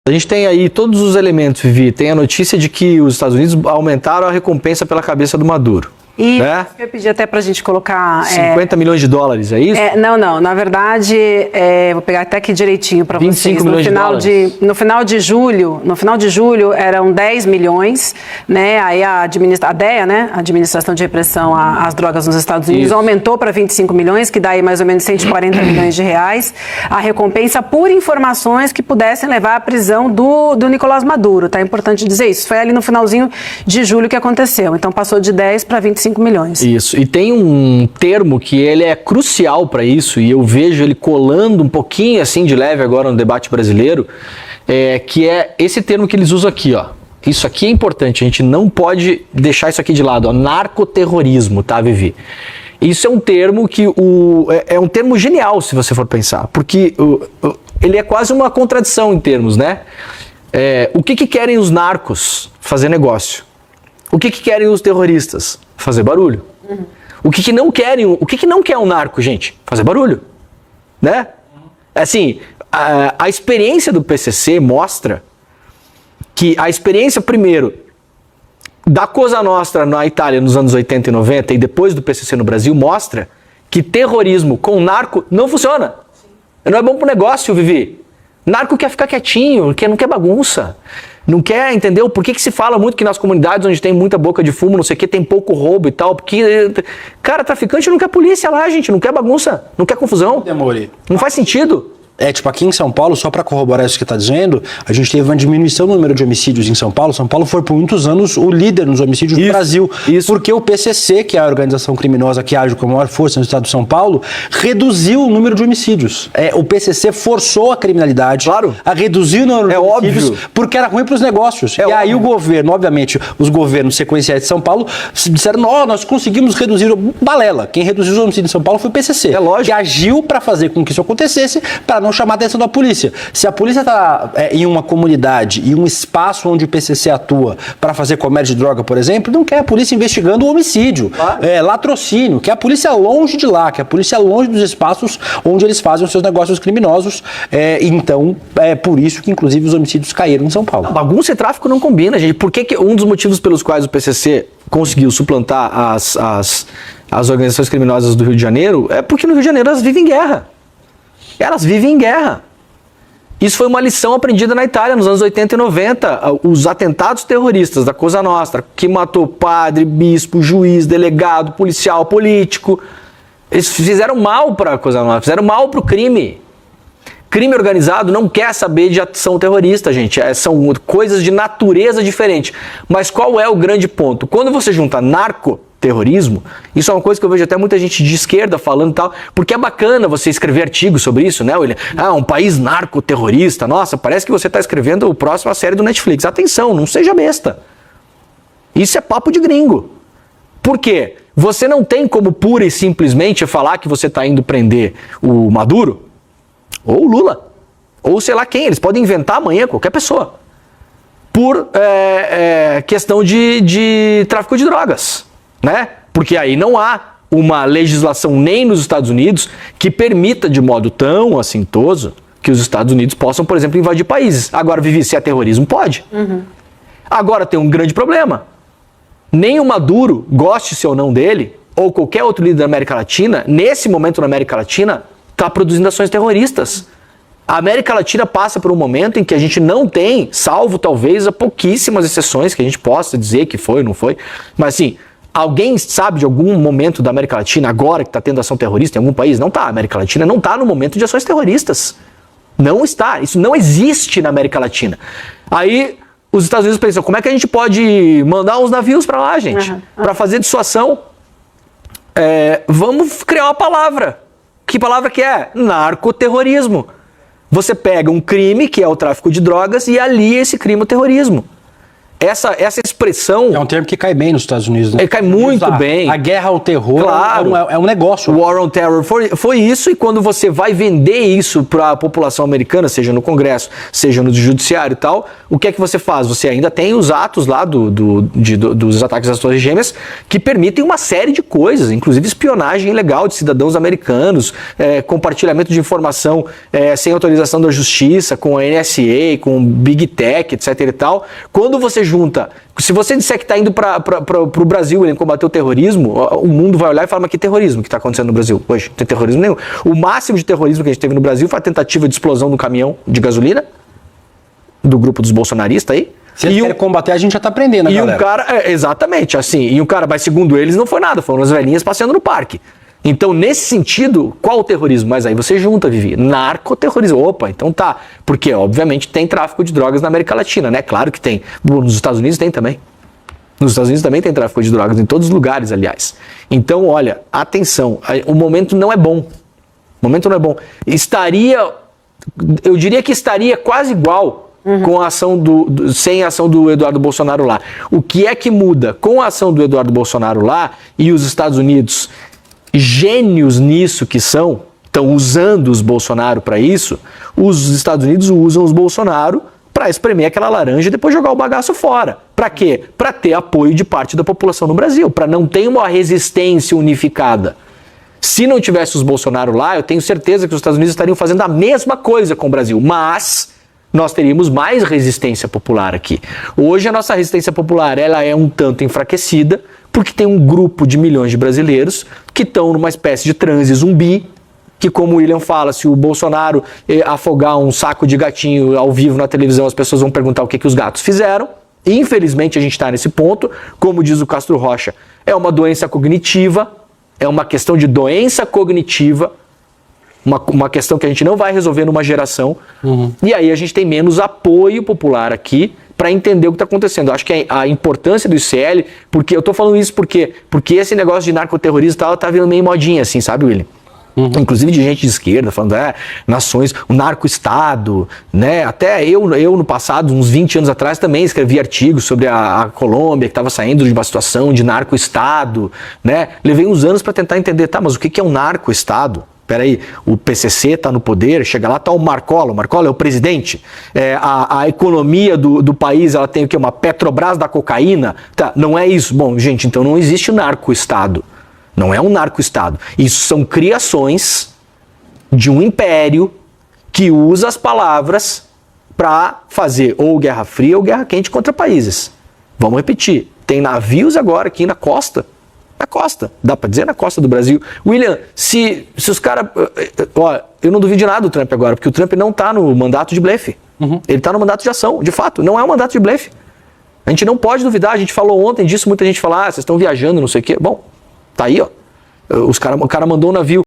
A gente tem aí todos os elementos, Vivi. Tem a notícia de que os Estados Unidos aumentaram a recompensa pela cabeça do Maduro. E né? eu pedi até pra gente colocar... 50 milhões de dólares, é isso? Não. Na verdade, vou pegar até aqui direitinho para vocês. 25 milhões de dólares. No final de julho eram 10 milhões, né? Aí a DEA, né? A Administração de Repressão às Drogas nos Estados Unidos, aumentou para 25 milhões, que dá aí mais ou menos 140 milhões de reais, a recompensa por informações que pudessem levar à prisão do Nicolás Maduro, tá? É importante dizer isso. Foi ali no finalzinho de julho que aconteceu. Então passou de 10 para 25 milhões. Isso, e tem um termo que ele é crucial para isso, e eu vejo ele colando um pouquinho assim de leve agora no debate brasileiro, que é esse termo que eles usam aqui, ó. Isso aqui é importante, a gente não pode deixar isso aqui de lado, ó, narcoterrorismo, tá, Vivi? Isso é um termo que é um termo genial, se você for pensar, porque ele é quase uma contradição em termos, né? O que querem os narcos? Fazer negócio. O que querem os terroristas? Fazer barulho. Uhum. O que não querem, o que não quer um narco, gente? Fazer barulho, né? Assim, a experiência do PCC mostra que a experiência, primeiro, da Cosa Nostra na Itália nos anos 80 e 90 e depois do PCC no Brasil, mostra que terrorismo com narco não funciona. Sim. Não é bom pro negócio, Vivi. Narco quer ficar quietinho, não quer bagunça. Não quer, entendeu? Por que se fala muito que nas comunidades onde tem muita boca de fumo, não sei o que, tem pouco roubo e tal? Porque, cara, traficante não quer polícia lá, gente, não quer bagunça, não quer confusão. Demore. Não faz sentido. Tipo, aqui em São Paulo, só para corroborar isso que está dizendo, a gente teve uma diminuição no número de homicídios em São Paulo. São Paulo foi por muitos anos o líder nos homicídios do Brasil. Porque o PCC, que é a organização criminosa que age com a maior força no estado de São Paulo, reduziu o número de homicídios. O PCC forçou a criminalidade a reduzir o número de homicídios porque era ruim para os negócios. Aí o governo, obviamente, os governos sequenciais de São Paulo disseram, nós conseguimos reduzir balela. Quem reduziu os homicídios em São Paulo foi o PCC. Que agiu para fazer com que isso acontecesse, para não chamar a atenção da polícia. Se a polícia está em uma comunidade, em um espaço onde o PCC atua para fazer comércio de droga, por exemplo, não quer a polícia investigando o homicídio, latrocínio, quer a polícia longe de lá, quer a polícia longe dos espaços onde eles fazem os seus negócios criminosos. Então, é por isso que, inclusive, os homicídios caíram em São Paulo. Bagunça e tráfico não combina, gente. Por que um dos motivos pelos quais o PCC conseguiu suplantar as organizações criminosas do Rio de Janeiro é porque no Rio de Janeiro elas vivem em guerra. Elas vivem em guerra. Isso foi uma lição aprendida na Itália nos anos 80 e 90. Os atentados terroristas da Cosa Nostra, que matou padre, bispo, juiz, delegado, policial, político, eles fizeram mal para a Cosa Nostra, fizeram mal para o crime. Crime organizado não quer saber de ação terrorista, gente. São coisas de natureza diferente. Mas qual é o grande ponto? Quando você junta narcoterrorismo, isso é uma coisa que eu vejo até muita gente de esquerda falando e tal, porque é bacana você escrever artigos sobre isso, né, William? Um país narcoterrorista, nossa, parece que você está escrevendo a próxima série do Netflix. Atenção, não seja besta. Isso é papo de gringo. Por quê? Você não tem como pura e simplesmente falar que você está indo prender o Maduro, ou o Lula, ou sei lá quem, eles podem inventar amanhã qualquer pessoa, por questão de tráfico de drogas, né? Porque aí não há uma legislação nem nos Estados Unidos que permita de modo tão assintoso que os Estados Unidos possam, por exemplo, invadir países. Agora, Vivi, se é terrorismo, pode. Uhum. Agora tem um grande problema. Nem o Maduro, goste-se ou não dele, ou qualquer outro líder da América Latina, nesse momento na América Latina, está produzindo ações terroristas. A América Latina passa por um momento em que a gente não tem, salvo talvez a pouquíssimas exceções que a gente possa dizer que foi ou não foi, mas assim, alguém sabe de algum momento da América Latina agora que está tendo ação terrorista em algum país? Não está. A América Latina não está no momento de ações terroristas. Não está. Isso não existe na América Latina. Aí os Estados Unidos pensam, como é que a gente pode mandar uns navios para lá, gente? Para fazer dissuasão? Vamos criar uma palavra. Que palavra que é? Narcoterrorismo. Você pega um crime, que é o tráfico de drogas, e alia esse crime ao terrorismo. essa expressão... É um termo que cai bem nos Estados Unidos, né? Ele cai muito bem. A guerra ao terror, claro, é um negócio. O War on Terror foi isso, e quando você vai vender isso para a população americana, seja no Congresso, seja no Judiciário e tal, o que é que você faz? Você ainda tem os atos lá dos ataques às Torres Gêmeas que permitem uma série de coisas, inclusive espionagem ilegal de cidadãos americanos, compartilhamento de informação sem autorização da justiça, com a NSA, com Big Tech, etc e tal. Quando você junta, se você disser que está indo para o Brasil em combater o terrorismo, o mundo vai olhar e falar, mas que terrorismo que está acontecendo no Brasil? Hoje não tem terrorismo nenhum. O máximo de terrorismo que a gente teve no Brasil foi a tentativa de explosão do caminhão de gasolina, do grupo dos bolsonaristas aí. Se eles querem combater, a gente já está aprendendo, galera. E um cara, exatamente, assim, e um cara, mas segundo eles não foi nada, foram as velhinhas passeando no parque. Então, nesse sentido, qual o terrorismo? Mas aí você junta, Vivi, narcoterrorismo. Opa, então tá. Porque, obviamente, tem tráfico de drogas na América Latina, né? Claro que tem. Nos Estados Unidos tem também. Nos Estados Unidos também tem tráfico de drogas, em todos os lugares, aliás. Então, olha, atenção, o momento não é bom. O momento não é bom. Eu diria que estaria quase igual com a ação sem a ação do Eduardo Bolsonaro lá. O que é que muda? Com a ação do Eduardo Bolsonaro lá e os Estados Unidos, gênios nisso que estão usando os Bolsonaro para isso, os Estados Unidos usam os Bolsonaro para espremer aquela laranja e depois jogar o bagaço fora. Para quê? Para ter apoio de parte da população no Brasil, para não ter uma resistência unificada. Se não tivesse os Bolsonaro lá, eu tenho certeza que os Estados Unidos estariam fazendo a mesma coisa com o Brasil, mas nós teríamos mais resistência popular aqui. Hoje a nossa resistência popular ela é um tanto enfraquecida, porque tem um grupo de milhões de brasileiros que estão numa espécie de transe zumbi, que, como o William fala, se o Bolsonaro afogar um saco de gatinho ao vivo na televisão, as pessoas vão perguntar o que os gatos fizeram. E, infelizmente, a gente está nesse ponto. Como diz o Castro Rocha, é uma doença cognitiva, é uma questão de doença cognitiva, uma questão que a gente não vai resolver numa geração. E aí a gente tem menos apoio popular aqui para entender o que está acontecendo. Eu acho que a importância do ICL, porque eu estou falando isso porque esse negócio de narcoterrorismo e tal tá vindo meio modinha, assim, sabe, William? Inclusive de gente de esquerda, falando, nações, o narco-estado, né? Até eu no passado, uns 20 anos atrás, também escrevi artigos sobre a Colômbia, que estava saindo de uma situação de narco-estado, né? Levei uns anos para tentar entender, tá, mas o que é um narco-estado? Peraí, o PCC está no poder, chega lá, está o Marcola é o presidente, a economia do país, ela tem o quê? Uma Petrobras da cocaína? Tá, não é isso. Bom, gente, então não existe narco-estado. Não é um narco-estado. Isso são criações de um império que usa as palavras para fazer ou guerra fria ou guerra quente contra países. Vamos repetir. Tem navios agora aqui na costa. Na costa. Dá para dizer na costa do Brasil. William, se os caras... eu não duvido de nada do Trump agora, porque o Trump não está no mandato de blefe. Ele está no mandato de ação, de fato. Não é um mandato de blefe. A gente não pode duvidar. A gente falou ontem disso, muita gente fala, vocês estão viajando, não sei o quê. Bom, tá aí, ó. O cara mandou um navio